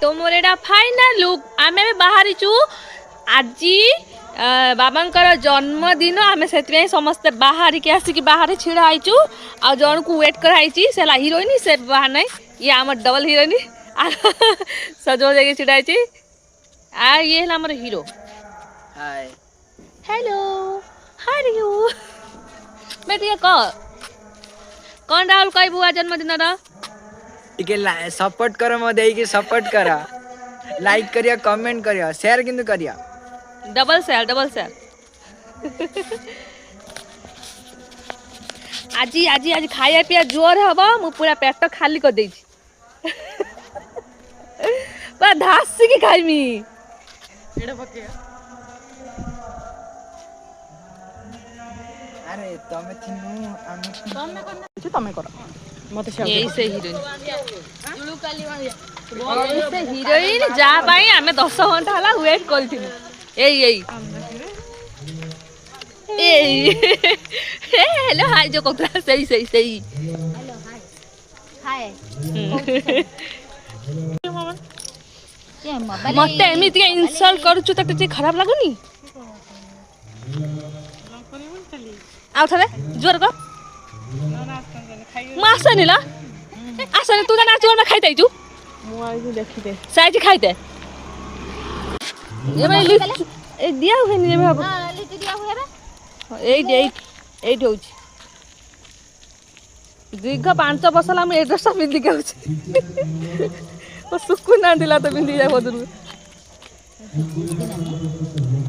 तो मोर एटा final look आमे बाहरी छु आज बाबांकर जन्मदिन आमे सेति समस्त बाहर के आसिक बाहर छिड़ा आइचु आ जन को वेट कराइची सेला हीरोइन से बाहर नहीं ये हमर डबल हीरोइन सजो जगह छिड़ा आइची आ ये हला हमर hero hi hello how are you बेटिया कौन राहुल कई बुआ जन्मदिन रा टिके सपोर्ट करो मो देई के सपोर्ट करा लाइक करिया कमेंट करिया शेयर किंतु करिया डबल शेयर आज आज आज खाया पिया जोर हबा मु पूरा पेट खाली कर देई बा धास के खाइमी एडा पके अरे तमे थिनु आमे तमे कर मते यही से हीरोइन जुलू काली वाली से हीरोइन जा पाई हमें 10 घंटा हला वेट करथिनु एई हेलो हाय जो कोतरा सही हेलो हाय मते एमिति इंसल्ट करूछु त ती खराब लागुनी आउ थले जोर को मासनी ला आसने तू ना चोर में खाइते छु मु आई देखि दे साइज खाइते ये भाई ए दिया हुए नहीं बाबू हां लिख दिया हुए रे एट होउछ दीर्घ 5 वर्ष ला हम एड्रेस पिंदी के होछ ओ सुकु ना दिला तो पिंदी जाय बदरू